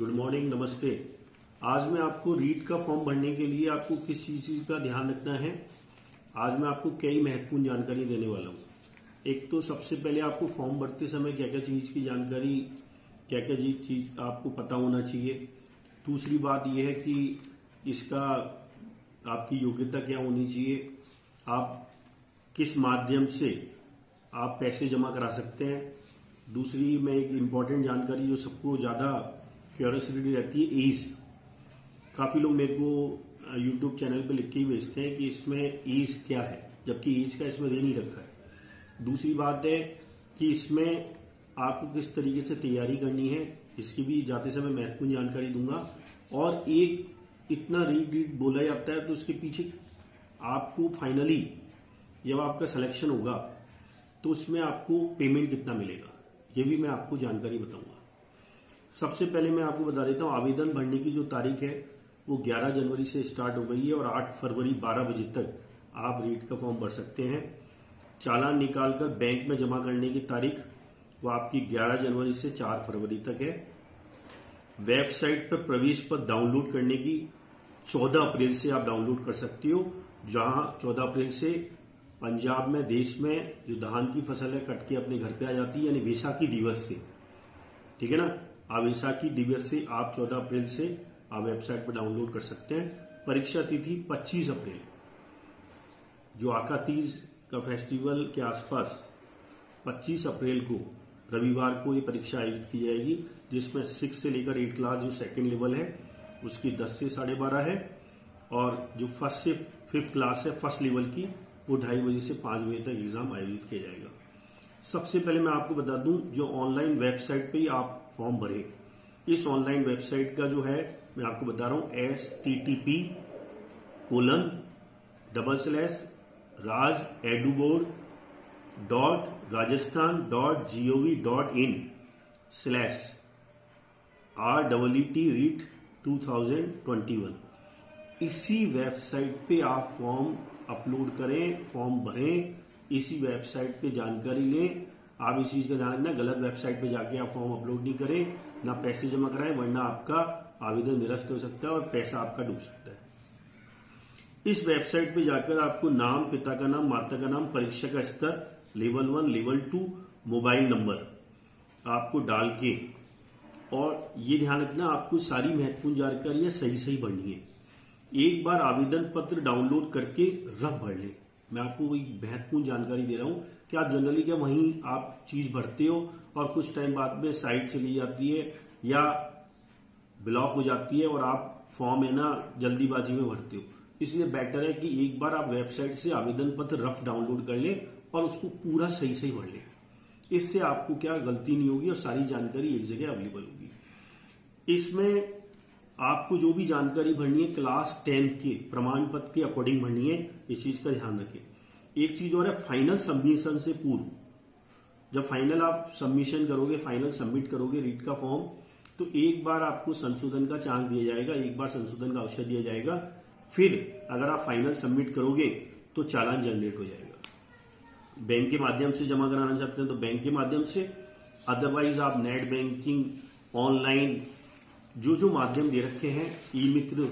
Good morning, नमस्ते। आज मैं आपको रीट का फॉर्म भरने के लिए आपको किस चीज का ध्यान रखना है, आज मैं आपको कई महत्वपूर्ण जानकारी देने वाला हूँ। एक तो सबसे पहले आपको फॉर्म भरते समय क्या क्या चीज की जानकारी, क्या क्या चीज आपको पता होना चाहिए। दूसरी बात यह है कि इसका आपकी योग्यता क्या होनी चाहिए, आप किस माध्यम से आप पैसे जमा करा सकते हैं। दूसरी में एक इम्पॉर्टेंट जानकारी जो सबको ज़्यादा क्यूरियोसिटी रहती है, एज। काफ़ी लोग मेरे को यूट्यूब चैनल पे लिख के ही भेजते हैं कि इसमें एज क्या है, जबकि एज का इसमें दे नहीं रखा है। दूसरी बात है कि इसमें आपको किस तरीके से तैयारी करनी है, इसकी भी जाते समय महत्वपूर्ण जानकारी दूंगा। और एक इतना रीट बोला जाता है तो उसके पीछे आपको फाइनली जब आपका सिलेक्शन होगा तो उसमें आपको पेमेंट कितना मिलेगा, ये भी मैं आपको जानकारी बताऊंगा। सबसे पहले मैं आपको बता देता हूँ, आवेदन भरने की जो तारीख है वो 11 जनवरी से स्टार्ट हो गई है और 8 फरवरी 12 बजे तक आप रीट का फॉर्म भर सकते हैं। चालान निकालकर बैंक में जमा करने की तारीख वो आपकी 11 जनवरी से 4 फरवरी तक है। वेबसाइट पर प्रवेश पत्र डाउनलोड करने की 14 अप्रैल से आप डाउनलोड कर सकते हो, जहां 14 अप्रैल से पंजाब में, देश में जो धान की फसल है कट के अपने घर पे आ जाती है, यानी वैसाखी दिवस से, ठीक है ना। वैसाखी दिवस से आप 14 अप्रैल से आप वेबसाइट पर डाउनलोड कर सकते हैं। परीक्षा तिथि 25 अप्रैल, जो आका तीज का फेस्टिवल के आसपास 25 अप्रैल को रविवार को ये परीक्षा आयोजित की जाएगी, जिसमें 6 से लेकर 8 क्लास जो सेकेंड लेवल है उसकी 10 से 12:30 है, और जो फर्स्ट से 5th क्लास है फर्स्ट लेवल की वो 2:30 बजे से 5 बजे तक एग्जाम आयोजित किया जाएगा। सबसे पहले मैं आपको बता दूं, जो ऑनलाइन वेबसाइट पे ही आप फॉर्म भरें, इस ऑनलाइन वेबसाइट का जो है मैं आपको बता रहा हूं http://rajasthan.gov.in/REET 2021। इसी वेबसाइट पे आप फॉर्म अपलोड करें, फॉर्म भरें, इसी वेबसाइट पे जानकारी लें। आप इस चीज का ध्यान रखना, गलत वेबसाइट पे जाके आप फॉर्म अपलोड नहीं करें, ना पैसे जमा कराएं, वरना आपका आवेदन निरस्त हो सकता है और पैसा आपका डूब सकता है। इस वेबसाइट पे जाकर आपको नाम, पिता का नाम, माता का नाम, परीक्षा का स्तर, लेवल 1, लेवल 2, मोबाइल नंबर आपको डाल के, और ये ध्यान रखना आपको सारी महत्वपूर्ण जानकारी सही भरनी है। एक बार आवेदन पत्र डाउनलोड करके रफ भर लें। मैं आपको एक महत्वपूर्ण जानकारी दे रहा हूं कि आप जनरली क्या वहीं आप चीज भरते हो और कुछ टाइम बाद में साइट चली जाती है या ब्लॉक हो जाती है और आप फॉर्म है ना जल्दीबाजी में भरते हो। इसलिए बेटर है कि एक बार आप वेबसाइट से आवेदन पत्र रफ डाउनलोड कर लें और उसको पूरा सही भर लें। इससे आपको क्या गलती नहीं होगी और सारी जानकारी एक जगह अवेलेबल होगी। इसमें आपको जो भी जानकारी भरनी है क्लास 10th के प्रमाण पत्र के अकॉर्डिंग भरनी है, इस चीज का ध्यान रखें। एक चीज और है, फाइनल सबमिशन से पूर्व, जब फाइनल आप सबमिशन करोगे, फाइनल सबमिट करोगे रीट का फॉर्म, तो एक बार आपको संशोधन का चांस दिया जाएगा, एक बार संशोधन का अवसर दिया जाएगा। फिर अगर आप फाइनल सबमिट करोगे तो चालान जनरेट हो जाएगा। बैंक के माध्यम से जमा कराना चाहते हैं तो बैंक के माध्यम से, अदरवाइज आप नेट बैंकिंग, ऑनलाइन जो माध्यम दे रखे हैं ई मित्र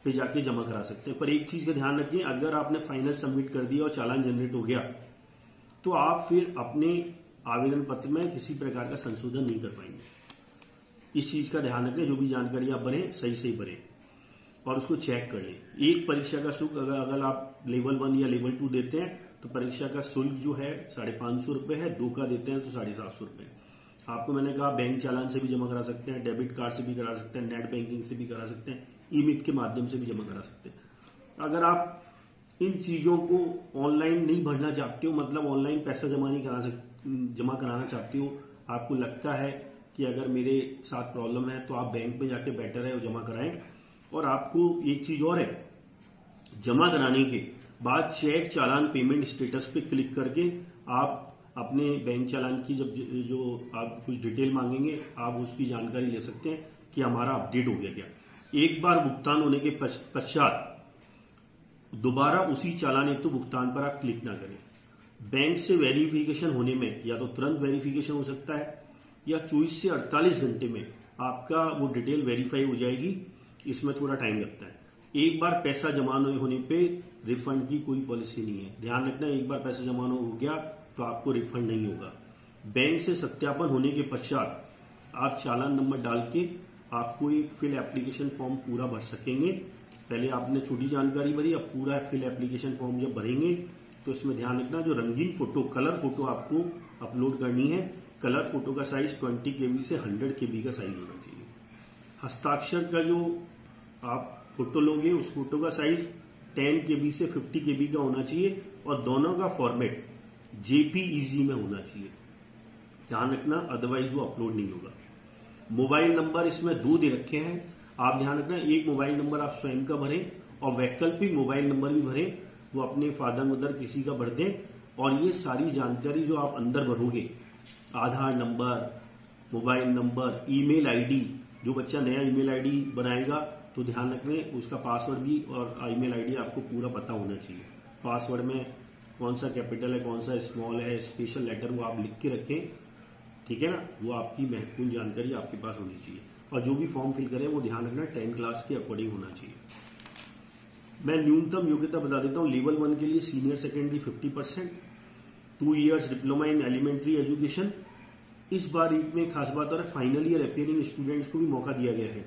पे जाके जमा करा सकते हैं। पर एक चीज का ध्यान रखिए, अगर आपने फाइनल सबमिट कर दिया और चालान जनरेट हो गया तो आप फिर अपने आवेदन पत्र में किसी प्रकार का संशोधन नहीं कर पाएंगे। इस चीज का ध्यान रखें, जो भी जानकारी आप भरें सही भरें और उसको चेक कर लें। एक परीक्षा का शुल्क अगर आप लेवल 1 या लेवल 2 देते हैं तो परीक्षा का शुल्क जो है 550 रुपए है, 2 का देते हैं तो 750 रुपए। आपको मैंने कहा बैंक चालान से भी जमा करा सकते हैं, डेबिट कार्ड से भी करा सकते हैं, नेट बैंकिंग से भी करा सकते हैं, ई मित्र के माध्यम से भी जमा करा सकते हैं। अगर आप इन चीजों को ऑनलाइन नहीं भरना चाहते हो, मतलब ऑनलाइन पैसा जमा कराना चाहते हो, आपको लगता है कि अगर मेरे साथ प्रॉब्लम है तो आप बैंक में जाके बेटर है और जमा कराएं। और आपको एक चीज और है, जमा कराने के बाद चेक चालान पेमेंट स्टेटस पे क्लिक करके आप अपने बैंक चालान की जो आप कुछ डिटेल मांगेंगे आप उसकी जानकारी ले सकते हैं कि हमारा अपडेट हो गया क्या। एक बार भुगतान होने के पश्चात दोबारा उसी चालान हेतु भुगतान पर आप क्लिक ना करें। बैंक से वेरिफिकेशन होने में या तो तुरंत वेरिफिकेशन हो सकता है या 24 से 48 घंटे में आपका वो डिटेल वेरीफाई हो जाएगी। इसमें थोड़ा टाइम लगता है। एक बार पैसा जमा होने पे रिफंड की कोई पॉलिसी नहीं है, ध्यान रखना। एक बार पैसा जमा हो गया तो आपको रिफंड नहीं होगा। बैंक से सत्यापन होने के पश्चात आप चालान नंबर डाल के आपको एक फिल एप्लीकेशन फॉर्म पूरा भर सकेंगे। पहले आपने छोटी जानकारी भरी, अब पूरा फिल एप्लीकेशन फॉर्म जब भरेंगे तो इसमें ध्यान रखना जो रंगीन फोटो, कलर फोटो आपको अपलोड करनी है। कलर फोटो का साइज 20 KB से 100 KB का साइज होना चाहिए। हस्ताक्षर का जो आप फोटो लोगे उस फोटो का साइज 10 KB से 50 KB का होना चाहिए और दोनों का फॉर्मेट JPEG में होना चाहिए, ध्यान रखना, अदरवाइज वो अपलोड नहीं होगा। मोबाइल नंबर इसमें 2 दे रखे हैं, आप ध्यान रखना। एक मोबाइल नंबर आप स्वयं का भरें और वैकल्पिक मोबाइल नंबर भी भरें, वो अपने फादर मदर किसी का भर दें। और ये सारी जानकारी जो आप अंदर भरोगे, Aadhaar number, mobile number, email ID, जो बच्चा नया ईमेल आईडी बनाएगा तो ध्यान रखें उसका पासवर्ड भी और ईमेल आईडी आपको पूरा पता होना चाहिए। पासवर्ड में कौन सा कैपिटल है, कौन सा स्मॉल है, स्पेशल लेटर, वो आप लिख के रखें, ठीक है ना। वो आपकी महत्वपूर्ण जानकारी आपके पास होनी चाहिए। और जो भी फॉर्म फिल करें वो ध्यान रखना 10 क्लास के अकॉर्डिंग होना चाहिए। मैं न्यूनतम योग्यता बता देता हूं। लेवल 1 के लिए senior secondary 50%, 2 years diploma in elementary education. इस बार रीट में खास बात और फाइनल ईयर अपियरिंग स्टूडेंट्स को भी मौका दिया गया है,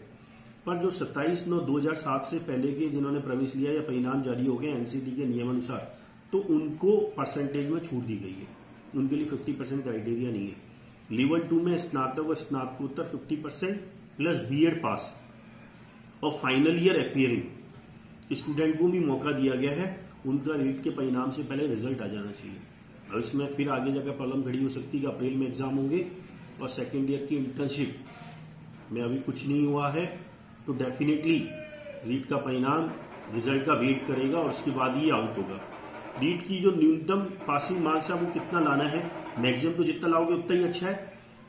पर जो 27/9/2007 से पहले के जिन्होंने प्रवेश लिया या परिणाम जारी हो गए एनसीटी के नियमानुसार, तो उनको परसेंटेज में छूट दी गई है। उनके लिए 50% क्राइटेरिया नहीं है। लेवल 2 में स्नातक और स्नातकोत्तर 50% प्लस बीएड पास और फाइनल ईयर अपियरिंग स्टूडेंट को भी मौका दिया गया है। उनका रीट के परिणाम से पहले रिजल्ट आ जाना चाहिए। और इसमें फिर आगे जाकर प्रॉब्लम खड़ी हो सकती है कि अप्रैल में एग्जाम होंगे और सेकेंड ईयर की इंटर्नशिप में अभी कुछ नहीं हुआ है, तो डेफिनेटली रीट का परिणाम रिजल्ट का वेट करेगा और उसके बाद ही आउट होगा। रीट की जो न्यूनतम पासिंग मार्क्स है वो कितना लाना है, मैक्सिमम तो जितना लाओगे उतना ही अच्छा है,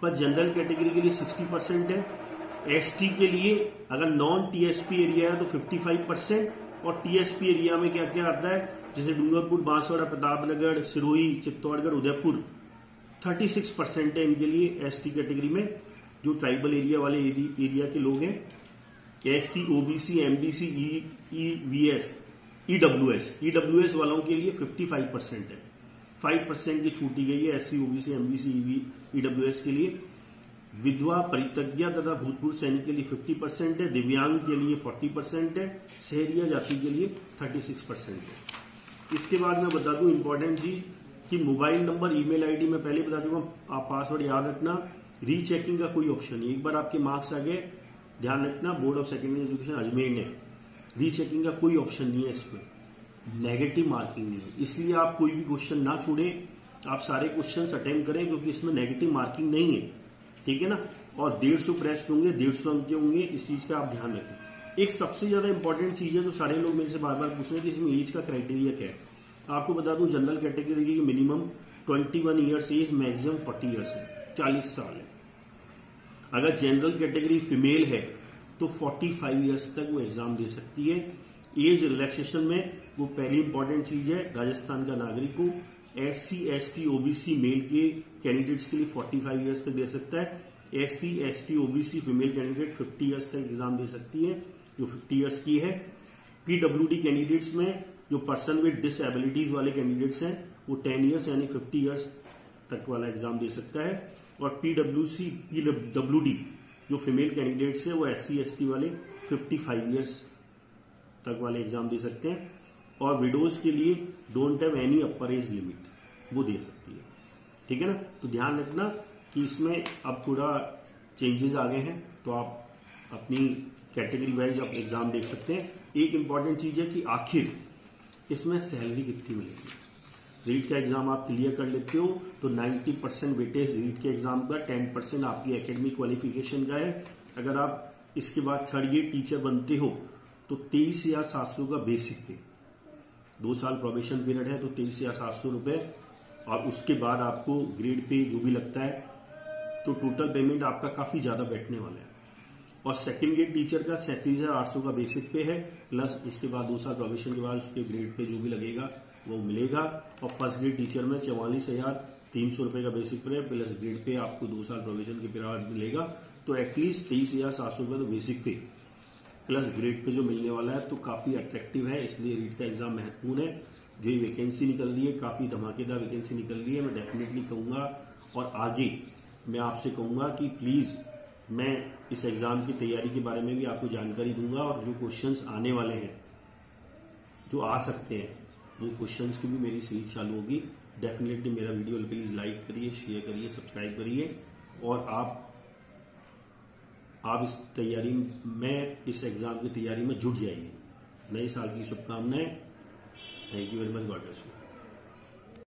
पर जनरल कैटेगरी के लिए 60% है। एसटी के लिए अगर नॉन टीएसपी एरिया है तो 55% और टीएसपी एरिया में क्या क्या आता है, जैसे डूंगरपुर, बांसवाड़ा, प्रतापनगर, सिरोही, चित्तौड़गढ़, उदयपुर 36% है इनके लिए एसटी कैटेगरी में, जो ट्राइबल एरिया वाले एरिया के लोग हैं। SC, OBC, MBC, EVS, EWS वालों के लिए 55% है। 5% की छूटी गई है एससी, ओबीसी, एमबीसी, ईडब्ल्यूएस के लिए। विधवा, परित्यज्ञा तथा भूतपूर्व सैनिक के लिए 50% है। दिव्यांग के लिए 40% है। शहरिया जाति के लिए 36% है। इसके बाद मैं बता दूं इंपॉर्टेंट चीज कि मोबाइल नंबर, ईमेल आईडी में पहले बता चुका, आप पासवर्ड याद रखना। रीचेकिंग का कोई ऑप्शन नहीं। एक बार आपके मार्क्स आ गए, ध्यान रखना board of secondary education Ajmer ने रीचेकिंग का कोई ऑप्शन नहीं है, इसमें नेगेटिव मार्किंग नहीं है। इसलिए आप कोई भी क्वेश्चन ना छोड़ें, आप सारे क्वेश्चंस अटेम्प्ट करें क्योंकि इसमें नेगेटिव मार्किंग नहीं है, ठीक है ना। और 150 प्रश्न होंगे, 150 अंक के होंगे, इस चीज का आप ध्यान रखें। एक सबसे ज्यादा इंपॉर्टेंट चीज है जो सारे लोग मेरे से बार बार पूछ रहे हैं कि इसमें एज का क्राइटेरिया क्या है। आपको बता दूं जनरल कैटेगरी की minimum 21 years age, maximum 40 years है, 40 साल है। अगर जनरल कैटेगरी फीमेल है तो 45 ईयर्स तक वो एग्जाम दे सकती है। एज रिलैक्सेशन में वो पहली इंपॉर्टेंट चीज है, राजस्थान का नागरिक को एससी, एसटी, ओबीसी मेल के कैंडिडेट्स के लिए 45 ईयर्स तक दे सकता है। SC, ST, OBC female candidate 50 years तक एग्जाम दे सकती है, जो 50 ईयर्स की है। पीडब्ल्यूडी कैंडिडेट्स में जो पर्सन विद डिसएबिलिटीज वाले कैंडिडेट्स हैं वो 10 ईयर्स यानी 50 ईयर्स तक वाला एग्जाम दे सकता है। और पीडब्ल्यूडी जो फीमेल कैंडिडेट्स हैं वो एससी, एसटी वाले 55 ईयर्स तक वाले एग्जाम दे सकते हैं। और विडोज के लिए don't have any upper age limit, वो दे सकती है, ठीक है ना। तो ध्यान रखना कि इसमें अब थोड़ा चेंजेस आ गए हैं, तो आप अपनी कैटेगरी वाइज आप एग्जाम देख सकते हैं। एक इंपॉर्टेंट चीज है कि आखिर इसमें सैलरी कितनी मिलेगी। रीट का एग्जाम आप क्लियर कर लेते हो तो 90% वेटेज रीट के एग्जाम का, 10% आपकी एकेडमिक क्वालिफिकेशन का है। अगर आप इसके बाद थर्ड ग्रेड टीचर बनते हो तो 23,700 का बेसिक पे, 2 साल प्रोबेशन पीरियड है तो 23,700 रुपए, और उसके बाद आपको ग्रेड पे जो भी लगता है, तो टोटल पेमेंट आपका काफी ज्यादा बैठने वाला है। और सेकंड ग्रेड टीचर का 37,800 का बेसिक पे है, प्लस उसके बाद 2 साल प्रोबेशन के बाद उसके ग्रेड पे जो भी लगेगा वो मिलेगा। और फर्स्ट ग्रेड टीचर में 44,000 300 रुपये का बेसिक पे प्लस ग्रेड पे आपको 2 साल प्रोविजन के पीरियड मिलेगा, तो एटलीस्ट 23,700 रुपये तो बेसिक पे प्लस ग्रेड पे जो मिलने वाला है तो काफ़ी अट्रैक्टिव है। इसलिए रीट का एग्जाम महत्वपूर्ण है। जो ये वैकेंसी निकल रही है काफ़ी धमाकेदार वैकेंसी निकल रही है। मैं डेफिनेटली कहूँगा और आगे मैं आपसे कहूँगा कि प्लीज़ मैं इस एग्ज़ाम की तैयारी के बारे में भी आपको जानकारी दूंगा और जो क्वेश्चंस आने वाले हैं, जो आ सकते हैं, वो क्वेश्चंस की भी मेरी सीरीज चालू होगी। डेफिनेटली मेरा वीडियो प्लीज़ लाइक करिए, शेयर करिए, सब्सक्राइब करिए और आप इस तैयारी में, इस एग्ज़ाम की तैयारी में जुट जाइए। नए साल की शुभकामनाएं। Thank you very much. God bless you.